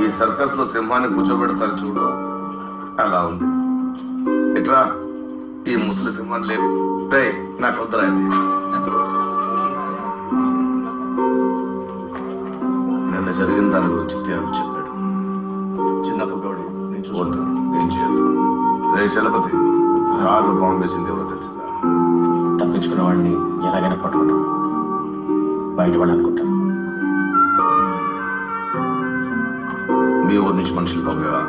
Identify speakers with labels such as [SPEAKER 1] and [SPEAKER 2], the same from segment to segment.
[SPEAKER 1] ఈ సర్కస్ లో సింహాన్ని కూర్చోబెడతారు చూడు, అలా ఉంది. ఇట్లా ఈ ముసలి సింహాన్ని లేవు. రే నాకు వద్దరా ఇది. నిన్న జరిగిన దాని గురించి త్యాగు చెప్పాడు. చిన్నప్పటి నేను చూడదు, ఏం చేయదు. రే చలపతి, కాళ్ళు బాంబు వేసింది ఎవరో తెలిసిందా?
[SPEAKER 2] తప్పించుకున్న వాడిని ఎలాగైనా పట్టుకుంటాం, బయటపడి అనుకుంటాం.
[SPEAKER 1] మీ ఊరి నుంచి మనుషులు పంపేవా?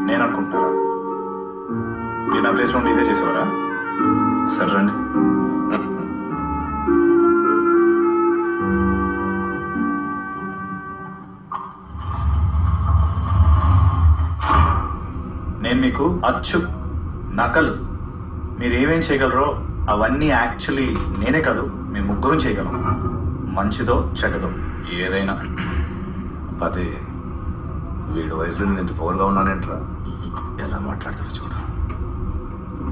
[SPEAKER 2] నేను అనుకుంటారా? మీరు నా ప్లేస్ నుండి ఇదే చేసేవారా? సరే రండి. నేను మీకు అచ్చు నకలు మీరు ఏమేం చేయగలరో అవన్నీ యాక్చువల్లీ నేనే కాదు మేము ముగ్గురం చేయగలం. మంచిదో చెడ్డదో ఏదైనా.
[SPEAKER 1] పదే వీడి వయసులో నేను ఎంత పవర్గా ఉన్నానేంట్రా? ఎలా మాట్లాడతాడు చూడు.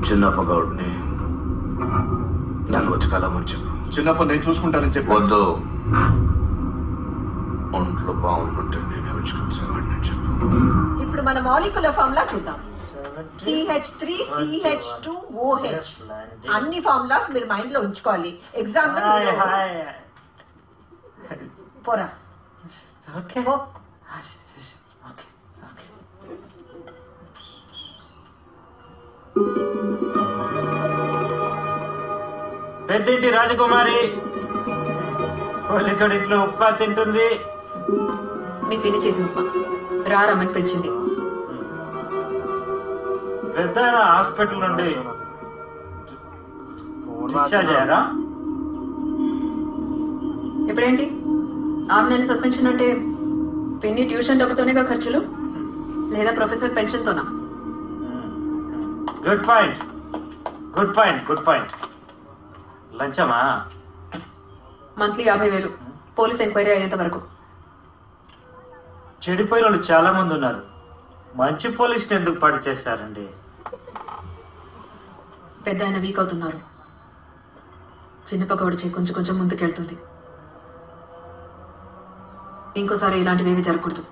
[SPEAKER 1] చిన్నప్ప గౌడ్ని నన్ను వచ్చి కలమని చెప్పు.
[SPEAKER 2] చిన్నప్ప నేను చూసుకుంటానని చెప్పి.
[SPEAKER 1] వద్దు, ఒంట్లో బాగుంటుంటే నేనే వచ్చి కలిసేవాడిని చెప్పు.
[SPEAKER 3] ఇప్పుడు మన మాలిక్యులర్ ఫార్ములా చూద్దాం. CH3CH2OH అన్ని ఫార్ములాస్ మీరు మైండ్ లో ఉంచుకోవాలి. ఎగ్జామ్ పోరా.
[SPEAKER 4] పెద్దింటి రాజకుమారి పోలీసుడి ఇంట్లో ఉప్మా తింటుంది.
[SPEAKER 5] మీకు విని చేసిన ఉప్మా రమ్మని పెంచింది.
[SPEAKER 4] పెద్ద హాస్పిటల్ నుండి డిశ్చార్జ్ అయ్యారా?
[SPEAKER 5] ఇప్పుడేంటి 6 నెలల సస్పెన్షన్ అంటే పిన్ని ట్యూషన్ డబ్బుతోనేగా ఖర్చులు, లేదా ప్రొఫెసర్ పెన్షన్ తోనా?
[SPEAKER 4] Good point, good point, good point. లంచమా?
[SPEAKER 5] మంత్లీ 50,000 పోలీస్ ఎంక్వైరీ అయ్యేంత వరకు.
[SPEAKER 4] చెడిపోయిన వాళ్ళు చాలా మంది ఉన్నారు, మంచి పోలీసుని ఎందుకు పాడు చేస్తారండి?
[SPEAKER 5] పెద్ద ఆయన వీక్ అవుతున్నారు. చిన్నపగోడి చేయి కొంచెం కొంచెం ముందుకెళ్తుంది. ఇంకోసారి ఇలాంటివి జరగకూడదు.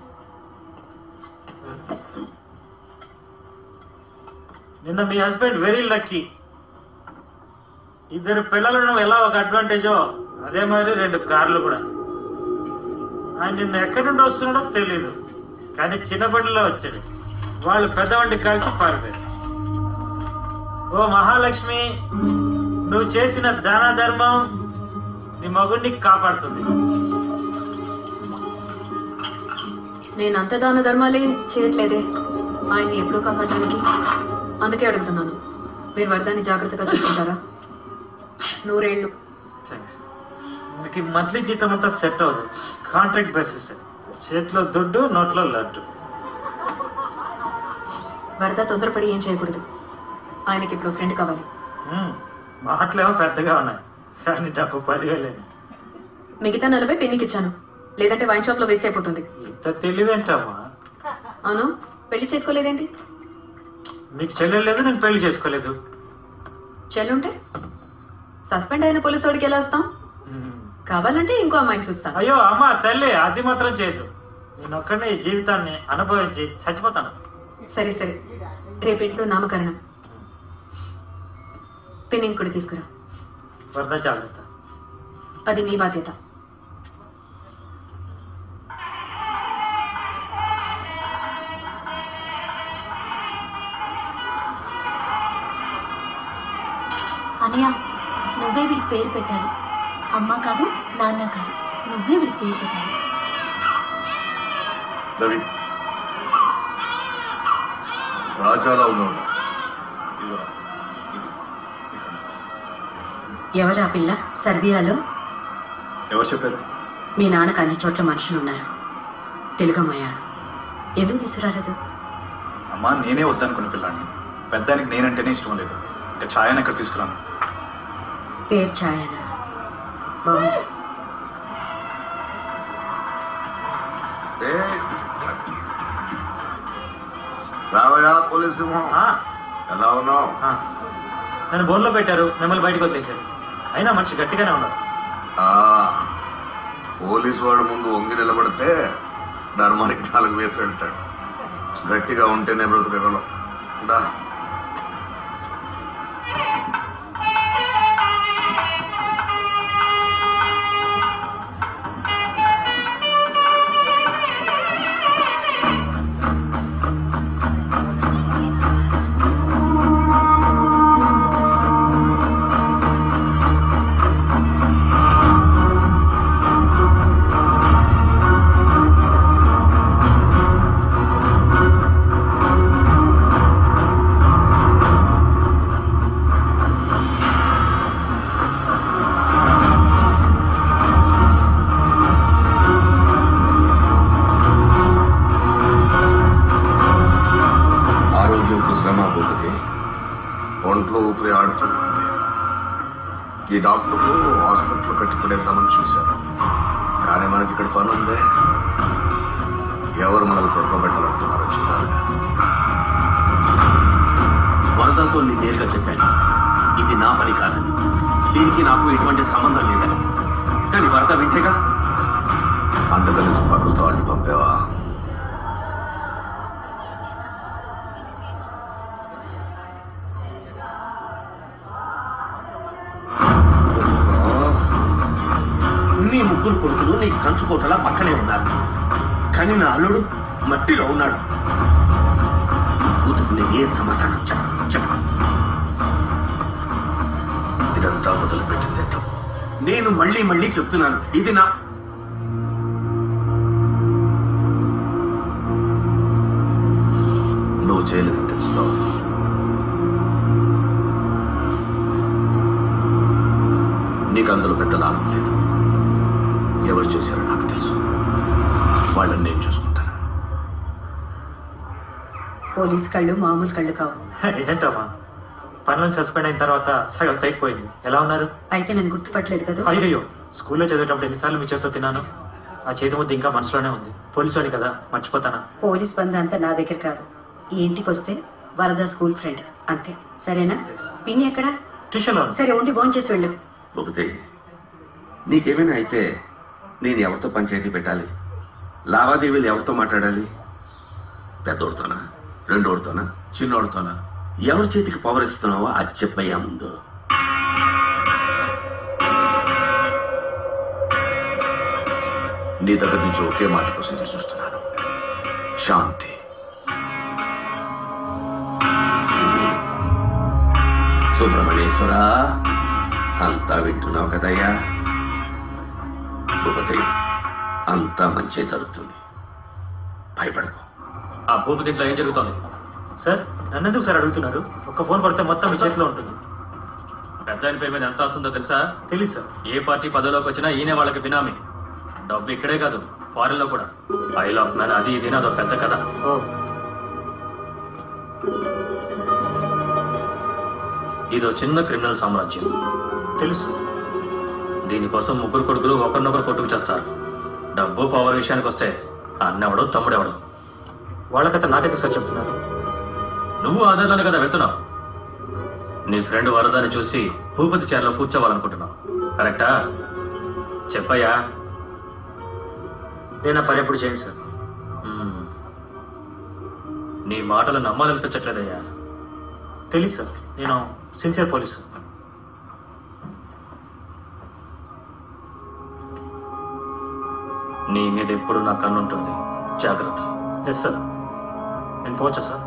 [SPEAKER 4] నిన్న మీ హస్బెండ్ వెరీ లక్కీ. 2 పిల్లలను ఎలా ఒక అడ్వాంటేజో అదే మరి 2 కార్లు కూడా. ఆయన నిన్న ఎక్కడి నుండి వస్తున్నాడో తెలీదు, కానీ చిన్న బండిలో వచ్చాడు. వాళ్ళు పెద్ద వంటి కాల్చి పారిపోయారు. ఓ మహాలక్ష్మి, నువ్వు చేసిన దాన ధర్మం నీ మగుడిని కాపాడుతుంది.
[SPEAKER 5] నేను అంత దాన ధర్మాలే చేయట్లేదే ఆయన్ని ఎప్పుడూ కాపాడడానికి. అందుకే అడుగుతున్నాను, మీరు వరదాన్ని జాగ్రత్తగా చూసుకుంటారా? 100 ఏళ్ళు.
[SPEAKER 4] మీకు మంత్లీ జీతం అంతా సెట్ అవుతుంది. కాంట్రాక్ట్ బేసిస్, చేతిలో దుడ్డు నోట్లో లడ్డు.
[SPEAKER 5] వరద తొందరపడి ఏం చేయకూడదు. ఆయనకి ఇప్పుడు ఫ్రెండ్ కావాలి.
[SPEAKER 4] మాటలేమో పెద్దగా ఉన్నాయి, కానీ నాకు 10,000.
[SPEAKER 5] మిగతా 40 పెన్నికి ఇచ్చాను, లేదంటే వైన్ షాప్ లో వేస్ట్ అయిపోతుంది.
[SPEAKER 4] ఇంత తెలివేంటమ్మా?
[SPEAKER 5] అవును, పెళ్లి చేసుకోలేదేంటి?
[SPEAKER 4] నీకు చెల్లెలేదు, నేను పెళ్లి చేసుకోలేదు.
[SPEAKER 5] చెల్లుంటే సస్పెండ్ అయిన పోలీసు వాడికి ఎలా వస్తాం? కావాలంటే ఇంకో అమ్మాయిని చూస్తాను.
[SPEAKER 4] అయ్యో అమ్మ తల్లి, అది మాత్రం చేయదు. నేను ఒక్కడే ఈ జీవితాన్ని అనుభవించి చచ్చిపోతాను.
[SPEAKER 5] సరే సరే, రేపింట్లో నామకరణం. పెన్నింగ్ కూడా తీసుకురా.
[SPEAKER 4] వరద జాగ్రత్త.
[SPEAKER 5] అది నీ బాధ్యత.
[SPEAKER 6] అనయ్య, నువ్వే వీడికి పేరు పెట్టాలి. అమ్మ కాదు, నాన్న కాదు, నువ్వే వీడికి పేరు పెట్టాలి.
[SPEAKER 1] రవి, రాజాలా ఉన్నాడు.
[SPEAKER 7] ఎవరా పిల్ల సర్బియాలో?
[SPEAKER 2] ఎవరు చెప్పారు?
[SPEAKER 7] మీ నాన్నకు అన్ని చోట్ల మనుషులున్నారు. తెలుగమ్మయ్య ఎందుకు తీసుకురాలేదు?
[SPEAKER 2] అమ్మా, నేనే వద్దనుకున్న పిల్లాన్ని. పెద్దానికి నేనంటేనే ఇష్టం లేదు. ఇంకా ఛాయని ఎక్కడ తీసుకురాను.
[SPEAKER 7] పేరు ఛాయనా? బాగుంది.
[SPEAKER 1] రావయా పోలీసు ఎలా ఉన్నావు?
[SPEAKER 4] నన్ను బోన్లో పెట్టారు, మిమ్మల్ని బయటకు వదిలేశారు. అయినా మనిషి గట్టిగానే ఉన్నారు.
[SPEAKER 1] పోలీసు వాడు ముందు వంగి నిలబడితే ధర్మానికి 4 వేసి వెళ్తాడు. గట్టిగా ఉంటేనే బ్రతకగలం. దా ఒంట్లో ఊపిరి ఆడుతుంది. ఈ డాక్టర్ హాస్పిటల్ కట్టుకునేద్దామని చూశారు, కానీ మనకి ఇక్కడ పని ఉందే. ఎవరు మనల్ని కొడుకోబెట్టాలంటున్నారో చూడాలి.
[SPEAKER 8] వరదలతో నేను నేరుగా చెప్పాను, ఇది నా పని కాదని, దీనికి నాకు ఎటువంటి సంబంధం లేదని. కానీ వరద వింటేగా.
[SPEAKER 1] అందుకని నువ్వు పనులతో అడ్డు పంపావా?
[SPEAKER 8] నీ ముగ్గురు కొడుకులు నీ కంచుకోటలా పక్కనే ఉన్నారు, కానీ నా అల్లుడు మట్టిలో ఉన్నాడు. కూతురు నేను ఏ సమాధానం చెప్ప
[SPEAKER 1] ఇదంతా మొదలుపెట్టిందే తప్పు.
[SPEAKER 8] నేను మళ్ళీ మళ్ళీ చెప్తున్నాను, ఇది నా
[SPEAKER 1] నువ్వు చేయలేదని తెలుస్తావు. నీకు అందులో పెద్ద లాభం లేదు. ఎవరు చేశారో నాకు తెలుసు, వాళ్ళని నేను చూసుకుంటాను.
[SPEAKER 7] పోలీస్ కళ్ళు మామూలు కళ్ళు కావు.
[SPEAKER 4] ఏంటమ్మా, పనులను సస్పెండ్ అయిన తర్వాత సగం సైట్ పోయింది. ఎలా ఉన్నారు?
[SPEAKER 7] అయితే నేను గుర్తుపట్టలేదు కదా.
[SPEAKER 4] అయ్యో, స్కూల్లో చదివేటప్పుడు ఎన్నిసార్లు మీ చేతితో తిన్నాను. ఆ చేతి ముద్ద ఇంకా మనసులోనే ఉంది. పోలీసు వాడి కదా, మర్చిపోతానా?
[SPEAKER 7] పోలీస్ బంద్ అంతా నా దగ్గర కాదు. ఈ ఇంటికి వస్తే వరద స్కూల్ ఫ్రెండ్ అంతే, సరేనా? పిన్ని ఎక్కడా?
[SPEAKER 4] ట్యూషన్లో
[SPEAKER 7] సరే ఉండి ఫోన్ చేసి వెళ్ళు.
[SPEAKER 8] ఒకటే, నీకేమైనా అయితే నేను ఎవరితో పంచాయతీ పెట్టాలి? లావాదేవీలు ఎవరితో మాట్లాడాలి? పెద్దోడితోనా, రెండోడితోనా, చిన్నోడితోనా? ఎవరి చేతికి పవర్ ఇస్తున్నావో అది చెప్పయ్యా ముందు.
[SPEAKER 1] నీ దగ్గర నుంచి ఒకే మాట కోసం నేను చూస్తున్నాను, శాంతి.
[SPEAKER 8] సుబ్రహ్మణ్యేశ్వర, అంతా వింటున్నావు కదయ్యా? భూపతి, అంతా మంచి జరుగుతుంది, భయపడకు.
[SPEAKER 4] ఆ భూపతి ఇంట్లో ఏం జరుగుతోంది? సార్, నన్నెందుకు సార్ అడుగుతున్నారు? ఒక్క ఫోన్ కొడితే మొత్తం మీ చేతిలో ఉంటుంది.
[SPEAKER 9] పెద్ద ఆయన పేరు మీద ఎంత వస్తుందో తెలుసా?
[SPEAKER 4] తెలీదు సార్.
[SPEAKER 9] ఏ పార్టీ పదవిలోకి వచ్చినా ఈయనే వాళ్ళకి బినామీ. డబ్బు ఇక్కడే కాదు, ఫారెన్ లో కూడా. ఐల్ ఆఫ్ మ్యాన్, అది ఇది అదొక పెద్ద కథ.
[SPEAKER 4] ఓ,
[SPEAKER 9] ఇదో చిన్న క్రిమినల్ సామ్రాజ్యం.
[SPEAKER 4] తెలుసు.
[SPEAKER 9] దీనికోసం ముగ్గురు కొడుకులు ఒకరినొకరు కొట్టుకు చేస్తారు. డబ్బు పవర్ విషయానికి వస్తే అన్నెవడో తమ్ముడెవడో.
[SPEAKER 4] వాళ్ళ కథ నాకెందుకు సార్ చెప్తున్నారు?
[SPEAKER 9] నువ్వు ఆధారాన్ని కదా వెళ్తున్నావు. నీ ఫ్రెండ్ వరదాన్ని చూసి భూపతి చైర్లో కూర్చోవాలనుకుంటున్నావు, కరెక్టా? చెప్పయ్యా.
[SPEAKER 4] నేను ఆ పని ఎప్పుడు చేయను సార్.
[SPEAKER 9] నీ మాటలు నమ్మాలనిపించట్లేదయ్యా.
[SPEAKER 4] తెలీదు సార్, నేను సిన్సియర్ పోలీసు.
[SPEAKER 9] నీ మీద ఎప్పుడు నా కన్ను ఉంటుంది, జాగ్రత్త.
[SPEAKER 4] Yes sir. నేను పోవచ్చా సార్?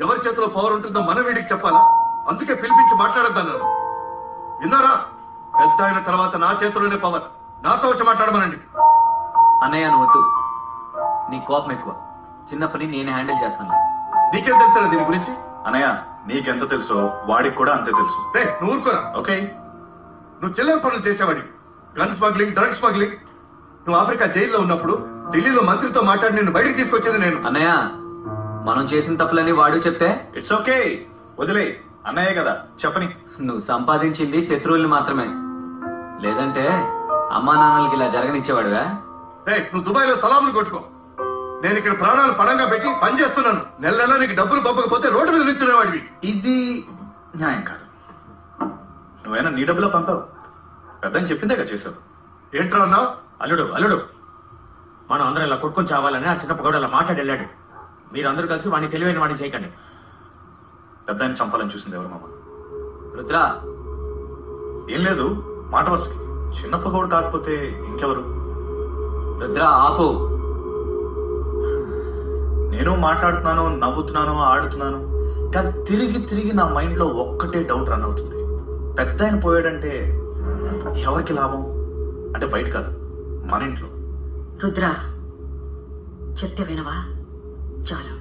[SPEAKER 1] ఎవరి చేతిలో పవర్ ఉంటుందో మన వీడికి చెప్పాలా? అందుకే పిలిపించి మాట్లాడొద్దన్నాను, విన్నారా? పెద్ద అయిన తర్వాత నా చేతిలోనే పవర్, నాతో వచ్చి మాట్లాడమనండి.
[SPEAKER 10] అన్నయ్య నువ్వు వద్దు, నీ కోపం ఎక్కువ. చిన్నప్పటి నేనే హ్యాండిల్ చేస్తాను.
[SPEAKER 1] నీకేం తెలుసా దీని గురించి?
[SPEAKER 2] అన్నయ్య, నీకెంత తెలుసో వాడికి కూడా అంతే తెలుసు.
[SPEAKER 1] నువ్వు ఊరుకోరా.
[SPEAKER 2] ఓకే,
[SPEAKER 1] నువ్వు చిల్లర పనులు చేసేవాడి, గన్ స్మగ్లింగ్, డ్రగ్ స్మగ్లింగ్. నువ్వు ఆఫ్రికా జైల్లో ఉన్నప్పుడు ఢిల్లీలో మంత్రితో మాట్లాడి నిన్ను బయటకు తీసుకొచ్చేది నేను.
[SPEAKER 10] అన్నయ్య, మనం చేసిన తప్పులని వాడు చెప్తే?
[SPEAKER 2] ఇట్స్ ఓకే, వదిలే. అన్నయ్య కదా, చెప్పని.
[SPEAKER 10] నువ్వు సంపాదించింది శత్రువుల్ని మాత్రమే, లేదంటే అమ్మా నాన్నలకి ఇలా జరగనిచ్చేవాడువా?
[SPEAKER 1] నువ్వు దుబాయ్ లో సలాములు కొట్టుకో. నేను ఇక్కడ ప్రాణాలు పడంగా పెట్టి పని చేస్తున్నాను. నెల నెల నీకు డబ్బులు పంపకపోతే రోడ్డు మీద నిల్చునేవాడివి.
[SPEAKER 2] ఇది న్యాయం కాదు. నువ్వైనా నీ డబ్బులో పంపావు, పెద్దని చెప్పిందే కదా చేసావు.
[SPEAKER 1] ఏంట్రా అన్నా?
[SPEAKER 9] అల్లుడు అల్లుడు, మనం అందరం ఇలా కొట్టుకొని చావాలని ఆ చిన్న పగడు అలా మాట్లాడి వెళ్ళాడు. మీరందరూ కలిసి వాడిని తెలివైన వాడిని చేయకండి.
[SPEAKER 2] పెద్దాన్ని చంపాలని చూసింది ఎవరు మామ?
[SPEAKER 10] రుద్ర,
[SPEAKER 2] ఏం లేదు, మాట వరుసకి చిన్నప్ప కూడా కాకపోతే ఇంకెవరు?
[SPEAKER 10] రుద్ర ఆపు.
[SPEAKER 2] నేను మాట్లాడుతున్నాను, నవ్వుతున్నాను, ఆడుతున్నాను, కానీ తిరిగి తిరిగి నా మైండ్ లో ఒక్కటే డౌట్ రన్ అవుతుంది. పెద్ద ఆయన పోయాడంటే ఎవరికి లాభం? అంటే బయట కాదు, మన ఇంట్లో.
[SPEAKER 7] రుద్ర, చెప్తే వినవా? చాలు.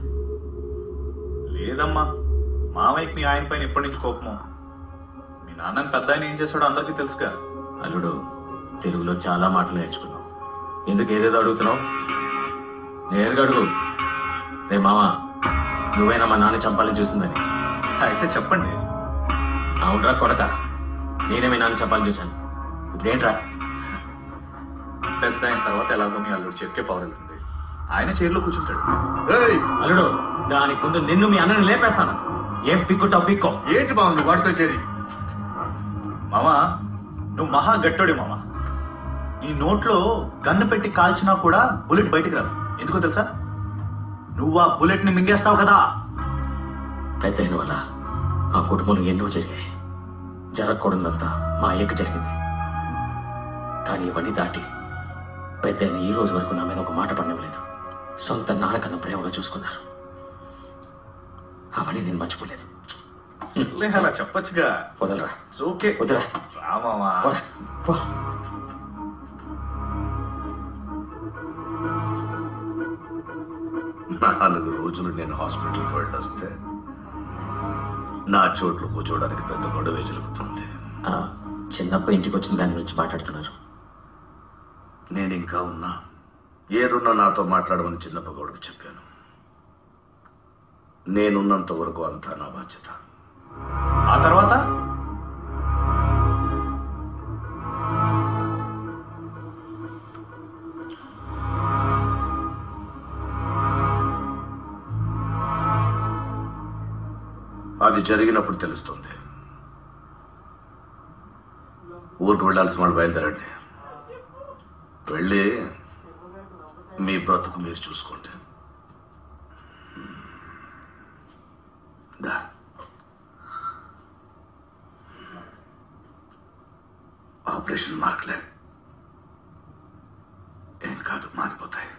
[SPEAKER 2] లేదమ్మా, మామయ్యకి మీ ఆయన పైన ఎప్పటి నుంచి కోపమో. మీ నాన్నని పెద్ద ఆయన ఏం చేస్తాడో అందరికీ తెలుసుగా.
[SPEAKER 9] అల్లుడు, తెలుగులో చాలా మాటలు నేర్చుకున్నావు, ఎందుకు ఏదేదో అడుగుతున్నావు? నేరుగా అడుగు. రే మామ, నువ్వైనా మా నాన్న చంపాలని చూసిందని.
[SPEAKER 2] అయితే చెప్పండి.
[SPEAKER 9] అవునరా కొడక, నేనే మీ నాన్న చంపాలని చూశాను. ఇప్పుడేంట్రా?
[SPEAKER 2] పెద్ద అయిన తర్వాత ఎలాగో మీ అల్లుడు చేతికే పవర్ వెళ్తుంది, ఆయన చైర్లో కూర్చుంటాడు.
[SPEAKER 9] అల్లుడు, దానికి ముందు నిన్ను మీ అన్నని లేపేస్తాను. ఏం పిక్కుంటావు పిక్కో.
[SPEAKER 1] ఏంటి బాబు నువ్వు వాటితో చేరి?
[SPEAKER 2] మామా, నువ్వు మహా గట్టోడి మామ. నీ నోట్లో గన్ను పెట్టి కాల్చినా కూడా బుల్లెట్ బయటికి రాదు. ఎందుకో తెలుసా? నువ్వు ఆ బుల్లెట్ ని మింగేస్తావు కదా.
[SPEAKER 9] పెద్ద అయిన వల్ల ఆ కుటుంబంలో ఎన్నో జరిగాయి. జరగకూడదంతా మా అయ్యకి జరిగింది. కానీ ఇవన్నీ దాటి పెద్ద అయిన ఈ రోజు వరకు నా మీద ఒక మాట పడినవ్వలేదు. సొంత నాన్నకన్నా ప్రేమగా చూసుకున్నారు. అవన్నీ నేను మర్చిపోలేదు.
[SPEAKER 2] అలా చెప్పచ్చుగా.
[SPEAKER 9] వదలరా.
[SPEAKER 2] ఓకే
[SPEAKER 9] వదలరా.
[SPEAKER 2] రామావా.
[SPEAKER 1] నాలుగు రోజులు నేను హాస్పిటల్కి వెళ్ళొస్తే నా చోట్లు కూర్చోవడానికి పెద్ద గొడవే జరుగుతుంది.
[SPEAKER 9] చిన్నప్పటి ఇంటికి వచ్చిన దాని గురించి మాట్లాడుతున్నారు.
[SPEAKER 1] నేను ఇంకా ఉన్నా, ఏదున్నా నాతో మాట్లాడమని చిన్నప్ప గౌడకు చెప్పాను. నేనున్నంత వరకు అంతా నా బాధ్యత.
[SPEAKER 2] ఆ తర్వాత
[SPEAKER 1] అది జరిగినప్పుడు తెలుస్తుంది. ఊరికి వెళ్ళాల్సిన వాళ్ళు బయలుదేరండి. వెళ్ళి మీ బ్రతుకు మీరు చూసుకోండి. ఆపరేషన్ మార్కులే ఏం కాదు, మారిపోతాయి.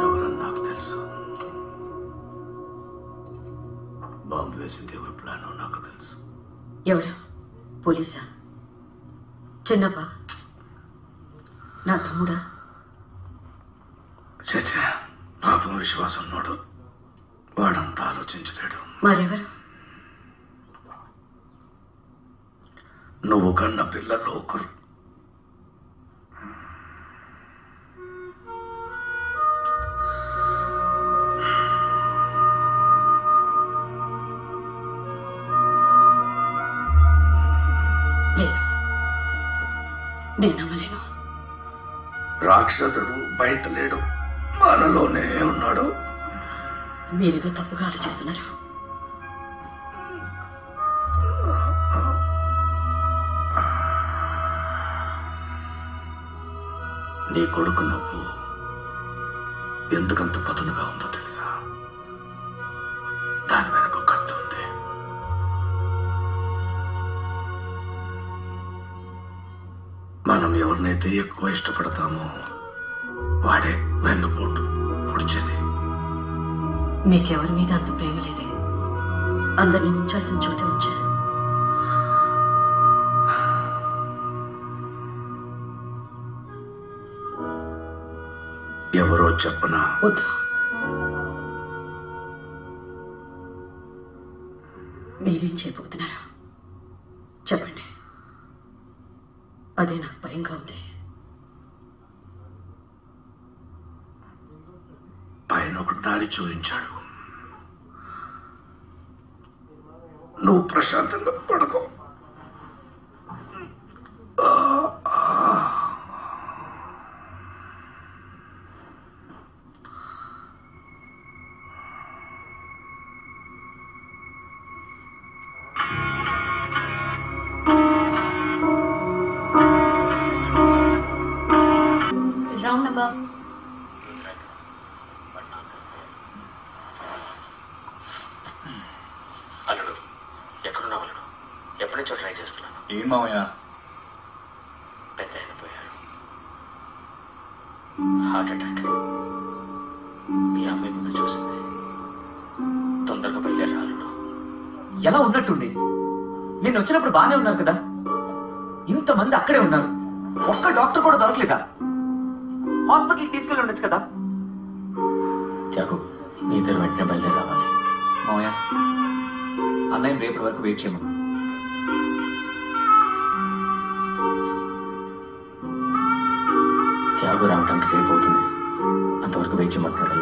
[SPEAKER 1] ఎవరని నాకు తెలుసు, బాంబు వేసింది ఎవరు ప్లాన్ నాకు తెలుసు.
[SPEAKER 7] ఎవరు? పోలీసా? చిన్నప్ప? నా తమ్ముడా?
[SPEAKER 1] చచ్చా, పాపం విశ్వాసం ఉన్నాడు, వాడంతా ఆలోచించలేడు.
[SPEAKER 7] మరెవరు?
[SPEAKER 1] నువ్వు కన్న పిల్లల్లో ఒకరు.
[SPEAKER 7] లేదు, నేను నమ్మలేను.
[SPEAKER 1] రాక్షసుడు బయట లేడు, మనలోనే ఉన్నాడు.
[SPEAKER 7] మీరేదో తప్పుగా ఆలోచిస్తున్నారు.
[SPEAKER 1] నీ కొడుకు నవ్వు ఎందుకంత పదునుగా ఉందో తెలుసా? దాని వెనక ఒక కత్తి ఉంది. మనం ఎవరినైతే ఎక్కువ ఇష్టపడతామో వాడే వెన్నుపోటు పొడిచేది.
[SPEAKER 7] మీకెవరి మీద అంత ప్రేమ లేదే. అందరినీ ఉంచాల్సిన చోట ఉంచారు.
[SPEAKER 1] ఎవరో చెప్పనా?
[SPEAKER 7] వద్దు. మీరేం చేయబోతున్నారు చెప్పండి. అదే నాకు భయంగా ఉంది.
[SPEAKER 1] పైన ఒక దారి చూపించాడు. నువ్వు ప్రశాంతంగా పడుకో.
[SPEAKER 6] Wrong number.
[SPEAKER 9] అల్లుడు ఎక్కడున్నావు అల్లుడు? ఎప్పటి నుంచో ట్రై చేస్తున్నాను.
[SPEAKER 2] ఏం మామయ్య?
[SPEAKER 9] పెద్ద ఆయన పోయారు. Heart attack. మీ అమ్మాయి ముందు చూసింది. తొందరగా బయలుదేరా అల్లుడు.
[SPEAKER 10] ఎలా ఉన్నట్టుండి? నేను వచ్చినప్పుడు బాగానే ఉన్నారు కదా. ఇంతమంది అక్కడే ఉన్నారు, ఒక్క డాక్టర్ కూడా దొరకలేదా? హాస్పిటల్కి తీసుకెళ్ళి ఉండొచ్చు కదా.
[SPEAKER 9] త్యాగు, మీ ఇద్దరు వెంటనే బయలుదేరి రావాలి.
[SPEAKER 10] మామయ్య, అన్నయ్య రేపటి వరకు వెయిట్ చేయమను.
[SPEAKER 9] త్యాగు రావడానికి రేపు అవుతుంది. అంతవరకు వెయిట్ చేయమంటున్నాడు.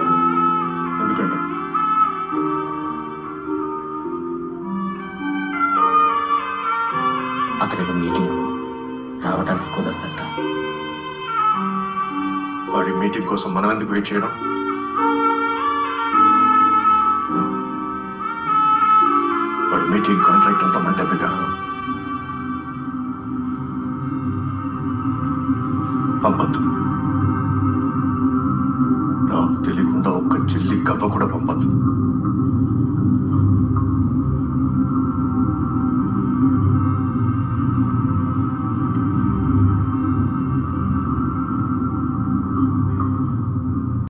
[SPEAKER 1] ఎందుకంటే
[SPEAKER 9] అక్కడికి మీటింగ్ రావడానికి కుదరదంట.
[SPEAKER 1] వాడి మీటింగ్ కోసం మనం ఎందుకు వెయిట్ చేయడం? వాడి మీటింగ్ కాంట్రాక్ట్ అంతా మంటదిగా. పంపద్దు. నాకు తెలియకుండా ఒక్క చిల్లి కవ్వ కూడా పంపద్దు.